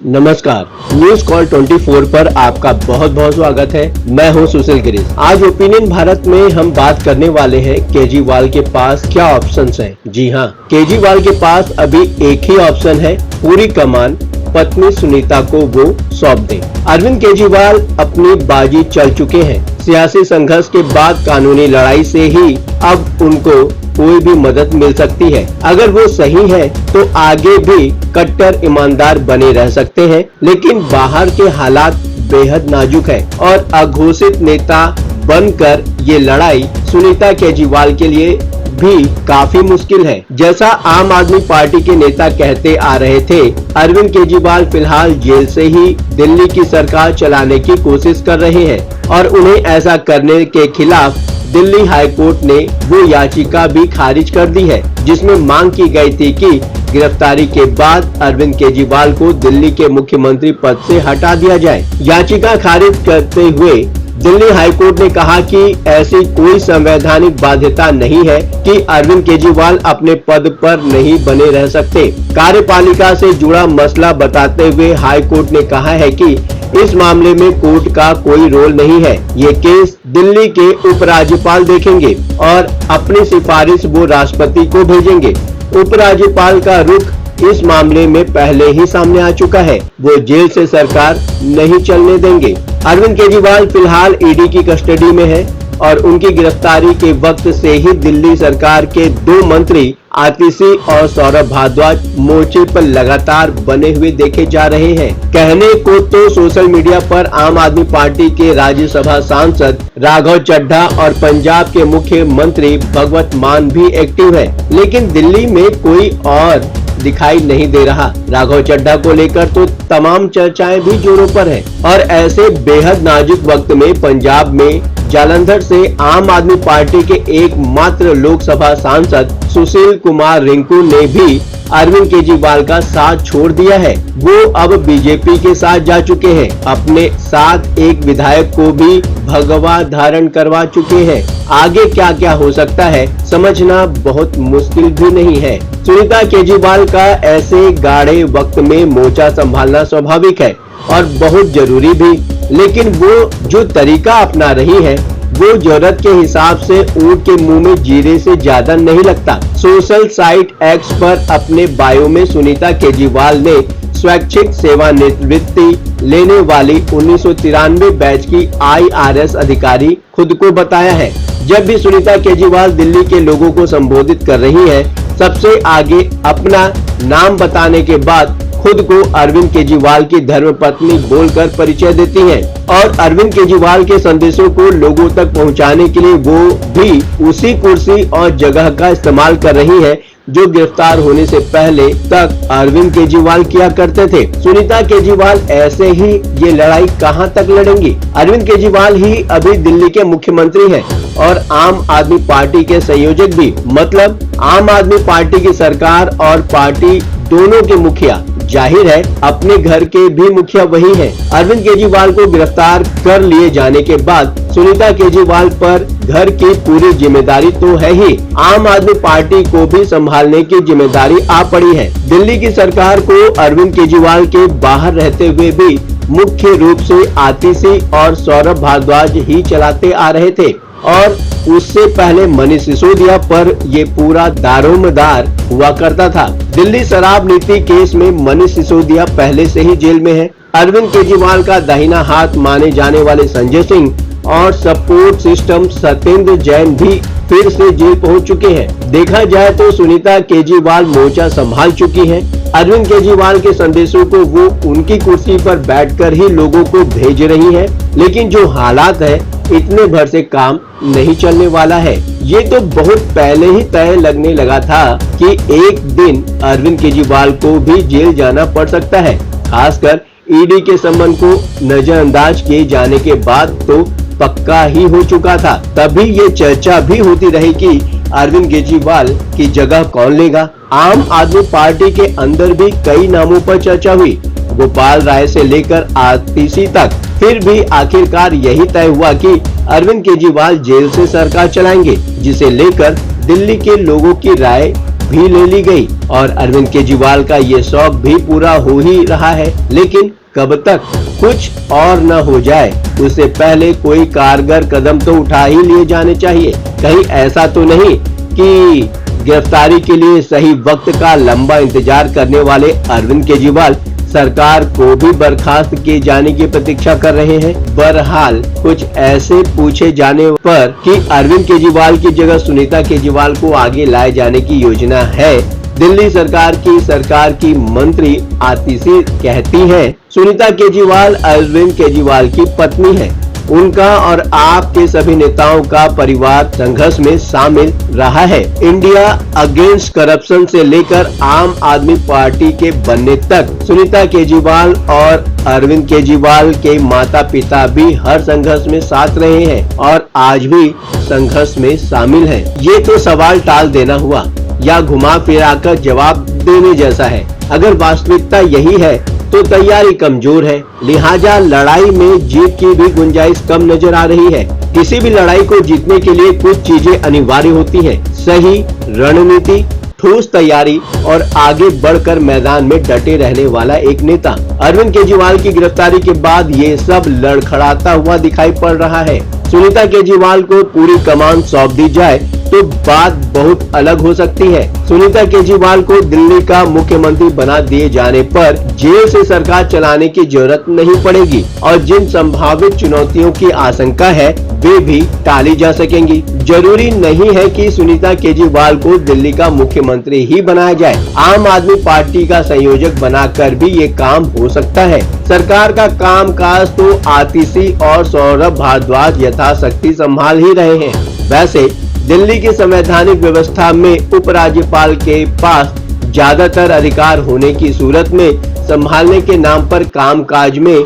नमस्कार, news call 24 पर आपका बहुत बहुत स्वागत है। मैं हूं सुशील गिरीश। आज ओपिनियन भारत में हम बात करने वाले हैं केजरीवाल के पास क्या ऑप्शंस हैं। जी हां, केजरीवाल के पास अभी एक ही ऑप्शन है, पूरी कमान पत्नी सुनीता को वो सौंप दें। अरविंद केजरीवाल अपनी बाजी चल चुके हैं। सियासी संघर्ष के बाद कानूनी लड़ाई से ही अब उनको कोई भी मदद मिल सकती है। अगर वो सही है तो आगे भी कट्टर ईमानदार बने रह सकते हैं, लेकिन बाहर के हालात बेहद नाजुक है और अघोषित नेता बनकर ये लड़ाई सुनीता केजरीवाल के लिए भी काफी मुश्किल है। जैसा आम आदमी पार्टी के नेता कहते आ रहे थे, अरविंद केजरीवाल फिलहाल जेल से ही दिल्ली की सरकार चलाने की कोशिश कर रहे हैं और उन्हें ऐसा करने के खिलाफ दिल्ली हाई कोर्ट ने वो याचिका भी खारिज कर दी है, जिसमें मांग की गई थी कि गिरफ्तारी के बाद अरविंद केजरीवाल को दिल्ली के मुख्यमंत्री पद से हटा दिया जाए। याचिका खारिज करते हुए दिल्ली हाई कोर्ट ने कहा कि ऐसी कोई संवैधानिक बाध्यता नहीं है कि अरविंद केजरीवाल अपने पद पर नहीं बने रह सकते। कार्यपालिका से जुड़ा मसला बताते हुए हाई कोर्ट ने कहा है कि इस मामले में कोर्ट का कोई रोल नहीं है। ये केस दिल्ली के उपराज्यपाल देखेंगे और अपनी सिफारिश वो राष्ट्रपति को भेजेंगे। उपराज्यपाल का रुख इस मामले में पहले ही सामने आ चुका है। वो जेल से सरकार नहीं चलने देंगे। अरविंद केजरीवाल फिलहाल ईडी की कस्टडी में है और उनकी गिरफ्तारी के वक्त से ही दिल्ली सरकार के 2 मंत्री आतिशी और सौरभ भारद्वाज मोर्चे पर लगातार बने हुए देखे जा रहे हैं। कहने को तो सोशल मीडिया पर आम आदमी पार्टी के राज्यसभा सांसद राघव चड्ढा और पंजाब के मुख्यमंत्री भगवंत मान भी एक्टिव है, लेकिन दिल्ली में कोई और दिखाई नहीं दे रहा। राघव चड्ढा को लेकर तो तमाम चर्चाएं भी जोरों पर है और ऐसे बेहद नाजुक वक्त में पंजाब में जालंधर से आम आदमी पार्टी के एकमात्र लोकसभा सांसद सुशील कुमार रिंकू ने भी अरविंद केजरीवाल का साथ छोड़ दिया है। वो अब बीजेपी के साथ जा चुके हैं। अपने साथ एक विधायक को भी भगवा धारण करवा चुके हैं। आगे क्या क्या हो सकता है समझना बहुत मुश्किल भी नहीं है। सुनीता केजरीवाल का ऐसे गाढ़े वक्त में मोर्चा संभालना स्वाभाविक है और बहुत जरूरी भी, लेकिन वो जो तरीका अपना रही है वो जरूरत के हिसाब से ऊंट के मुंह में जीरे से ज्यादा नहीं लगता। सोशल साइट एक्स पर अपने बायो में सुनीता केजरीवाल ने स्वैच्छिक सेवानिवृत्ति लेने वाली 1993 बैच की IRS अधिकारी खुद को बताया है। जब भी सुनीता केजरीवाल दिल्ली के लोगों को संबोधित कर रही है, सबसे आगे अपना नाम बताने के बाद खुद को अरविंद केजरीवाल की धर्मपत्नी बोलकर परिचय देती हैं और अरविंद केजरीवाल के संदेशों को लोगों तक पहुंचाने के लिए वो भी उसी कुर्सी और जगह का इस्तेमाल कर रही है जो गिरफ्तार होने से पहले तक अरविंद केजरीवाल किया करते थे। सुनीता केजरीवाल ऐसे ही ये लड़ाई कहां तक लड़ेंगी। अरविंद केजरीवाल ही अभी दिल्ली के मुख्यमंत्री हैं और आम आदमी पार्टी के संयोजक भी, मतलब आम आदमी पार्टी की सरकार और पार्टी दोनों के मुखिया। जाहिर है अपने घर के भी मुखिया वही हैं। अरविंद केजरीवाल को गिरफ्तार कर लिए जाने के बाद सुनीता केजरीवाल पर घर की पूरी जिम्मेदारी तो है ही, आम आदमी पार्टी को भी संभालने की जिम्मेदारी आ पड़ी है। दिल्ली की सरकार को अरविंद केजरीवाल के बाहर रहते हुए भी मुख्य रूप से आतिशी और सौरभ भारद्वाज ही चलाते आ रहे थे और उससे पहले मनीष सिसोदिया पर ये पूरा दारोमदार हुआ करता था। दिल्ली शराब नीति केस में मनीष सिसोदिया पहले से ही जेल में है। अरविंद केजरीवाल का दाहिना हाथ माने जाने वाले संजय सिंह और सपोर्ट सिस्टम सत्येंद्र जैन भी फिर से जेल पहुंच चुके हैं। देखा जाए तो सुनीता केजरीवाल मोर्चा संभाल चुकी हैं। अरविंद केजरीवाल के संदेशों को वो उनकी कुर्सी पर बैठकर ही लोगों को भेज रही हैं, लेकिन जो हालात है इतने भर से काम नहीं चलने वाला है। ये तो बहुत पहले ही तय लगने लगा था कि एक दिन अरविंद केजरीवाल को भी जेल जाना पड़ सकता है। खासकर ईडी के संबंध को नजरअंदाज किए जाने के बाद तो पक्का ही हो चुका था। तभी ये चर्चा भी होती रही कि अरविंद केजरीवाल की जगह कौन लेगा। आम आदमी पार्टी के अंदर भी कई नामों पर चर्चा हुई, गोपाल राय से लेकर आतिशी तक। फिर भी आखिरकार यही तय हुआ कि अरविंद केजरीवाल जेल से सरकार चलाएंगे, जिसे लेकर दिल्ली के लोगों की राय भी ले ली गई और अरविंद केजरीवाल का ये शौक भी पूरा हो ही रहा है। लेकिन कब तक कुछ और न हो जाए उससे पहले कोई कारगर कदम तो उठा ही लिए जाने चाहिए। कहीं ऐसा तो नहीं कि गिरफ्तारी के लिए सही वक्त का लंबा इंतजार करने वाले अरविंद केजरीवाल सरकार को भी बर्खास्त किए जाने की प्रतीक्षा कर रहे हैं। बहरहाल कुछ ऐसे पूछे जाने पर कि अरविंद केजरीवाल की जगह सुनीता केजरीवाल को आगे लाए जाने की योजना है, दिल्ली सरकार की मंत्री आतिशी कहती हैं, सुनीता केजरीवाल अरविंद केजरीवाल की पत्नी है। उनका और आप के सभी नेताओं का परिवार संघर्ष में शामिल रहा है। इंडिया अगेंस्ट करप्शन से लेकर आम आदमी पार्टी के बनने तक सुनीता केजरीवाल और अरविंद केजरीवाल के माता पिता भी हर संघर्ष में साथ रहे हैं और आज भी संघर्ष में शामिल हैं। ये तो सवाल टाल देना हुआ या घुमा फिरा कर जवाब देने जैसा है। अगर वास्तविकता यही है तो तैयारी कमजोर है, लिहाजा लड़ाई में जीत की भी गुंजाइश कम नजर आ रही है। किसी भी लड़ाई को जीतने के लिए कुछ चीजें अनिवार्य होती हैं, सही रणनीति, ठोस तैयारी और आगे बढ़कर मैदान में डटे रहने वाला एक नेता। अरविंद केजरीवाल की गिरफ्तारी के बाद ये सब लड़खड़ाता हुआ दिखाई पड़ रहा है। सुनीता केजरीवाल को पूरी कमान सौंप दी जाए तो बात बहुत अलग हो सकती है। सुनीता केजरीवाल को दिल्ली का मुख्यमंत्री बना दिए जाने पर जेल से सरकार चलाने की जरूरत नहीं पड़ेगी और जिन संभावित चुनौतियों की आशंका है वे भी टाली जा सकेंगी। जरूरी नहीं है कि सुनीता केजरीवाल को दिल्ली का मुख्यमंत्री ही बनाया जाए, आम आदमी पार्टी का संयोजक बनाकर भी ये काम हो सकता है। सरकार का कामकाज तो आतिशी और सौरभ भारद्वाज यथाशक्ति संभाल ही रहे हैं। वैसे दिल्ली की संवैधानिक व्यवस्था में उपराज्यपाल के पास ज्यादातर अधिकार होने की सूरत में संभालने के नाम पर कामकाज में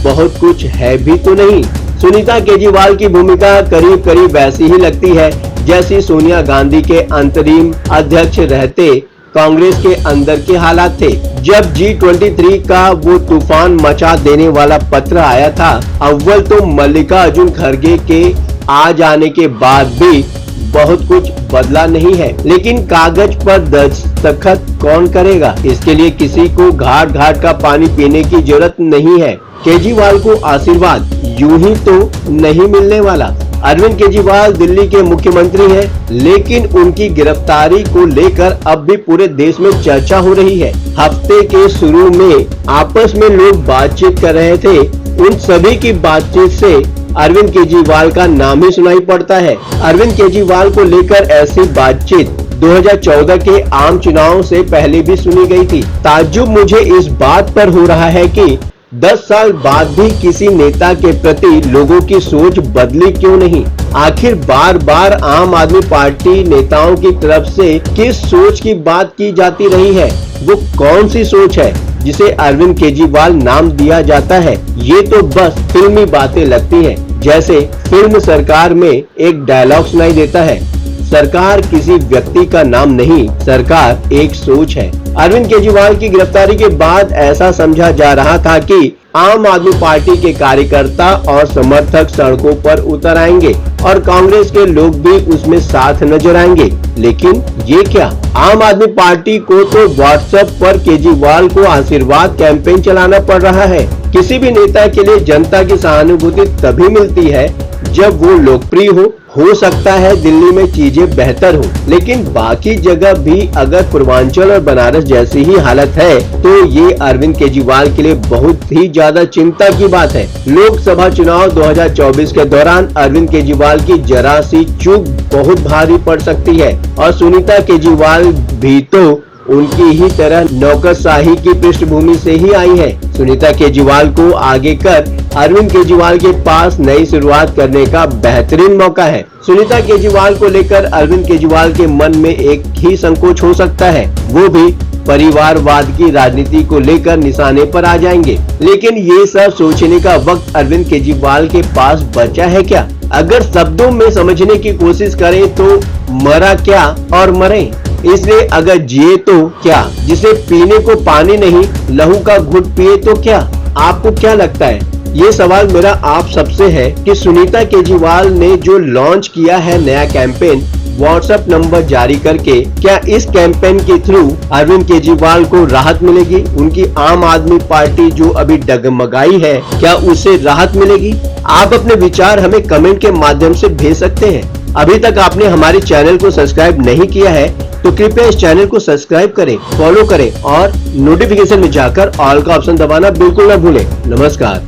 बहुत कुछ है भी तो नहीं। सुनीता केजरीवाल की भूमिका करीब करीब वैसी ही लगती है जैसी सोनिया गांधी के अंतरिम अध्यक्ष रहते कांग्रेस के अंदर के हालात थे। जब G23 का वो तूफान मचा देने वाला पत्र आया था, अव्वल तो मल्लिकार्जुन खड़गे के आ जाने के बाद भी बहुत कुछ बदला नहीं है, लेकिन कागज पर दस्तखत कौन करेगा? इसके लिए किसी को घाट घाट का पानी पीने की जरूरत नहीं है। केजरीवाल को आशीर्वाद यूं ही तो नहीं मिलने वाला। अरविंद केजरीवाल दिल्ली के मुख्यमंत्री हैं, लेकिन उनकी गिरफ्तारी को लेकर अब भी पूरे देश में चर्चा हो रही है। हफ्ते के शुरू में आपस में लोग बातचीत कर रहे थे, उन सभी की बातचीत से अरविंद केजरीवाल का नाम ही सुनाई पड़ता है। अरविंद केजरीवाल को लेकर ऐसी बातचीत 2014 के आम चुनाव से पहले भी सुनी गई थी। ताज्जुब मुझे इस बात पर हो रहा है कि 10 साल बाद भी किसी नेता के प्रति लोगों की सोच बदली क्यों नहीं? आखिर बार बार आम आदमी पार्टी नेताओं की तरफ से किस सोच की बात की जाती रही है? वो कौन सी सोच है जिसे अरविंद केजरीवाल नाम दिया जाता है? ये तो बस फिल्मी बातें लगती हैं। जैसे फिल्म सरकार में एक डायलॉग सुनाई देता है, सरकार किसी व्यक्ति का नाम नहीं, सरकार एक सोच है। अरविंद केजरीवाल की गिरफ्तारी के बाद ऐसा समझा जा रहा था कि आम आदमी पार्टी के कार्यकर्ता और समर्थक सड़कों पर उतर आएंगे और कांग्रेस के लोग भी उसमें साथ नजर आएंगे, लेकिन ये क्या? आम आदमी पार्टी को तो व्हाट्सएप पर केजरीवाल को आशीर्वाद कैंपेन चलाना पड़ रहा है। किसी भी नेता के लिए जनता की सहानुभूति तभी मिलती है जब वो लोकप्रिय हो सकता है दिल्ली में चीजें बेहतर हो, लेकिन बाकी जगह भी अगर पूर्वांचल और बनारस जैसी ही हालत है तो ये अरविंद केजरीवाल के लिए बहुत ही ज्यादा चिंता की बात है। लोकसभा चुनाव 2024 के दौरान अरविंद केजरीवाल की जरा सी चूक बहुत भारी पड़ सकती है और सुनीता केजरीवाल भी तो उनकी ही तरह नौकरशाही की पृष्ठभूमि से ही आई है। सुनीता केजरीवाल को आगे कर अरविंद केजरीवाल के पास नई शुरुआत करने का बेहतरीन मौका है। सुनीता केजरीवाल को लेकर अरविंद केजरीवाल के मन में एक ही संकोच हो सकता है, वो भी परिवारवाद की राजनीति को लेकर निशाने पर आ जाएंगे। लेकिन ये सब सोचने का वक्त अरविंद केजरीवाल के पास बचा है क्या? अगर शब्दों में समझने की कोशिश करें तो मरा क्या और मरे, इसलिए अगर जिए तो क्या? जिसे पीने को पानी नहीं, लहू का घुट पिए तो क्या? आपको क्या लगता है? ये सवाल मेरा आप सबसे है कि सुनीता केजरीवाल ने जो लॉन्च किया है नया कैंपेन, व्हाट्सएप नंबर जारी करके क्या इस कैंपेन के थ्रू अरविंद केजरीवाल को राहत मिलेगी? उनकी आम आदमी पार्टी जो अभी डगमगाई है, क्या उसे राहत मिलेगी? आप अपने विचार हमें कमेंट के माध्यम से भेज सकते हैं। अभी तक आपने हमारे चैनल को सब्सक्राइब नहीं किया है तो कृपया इस चैनल को सब्सक्राइब करें, फॉलो करें और नोटिफिकेशन में जाकर ऑल का ऑप्शन दबाना बिल्कुल ना भूलें। नमस्कार।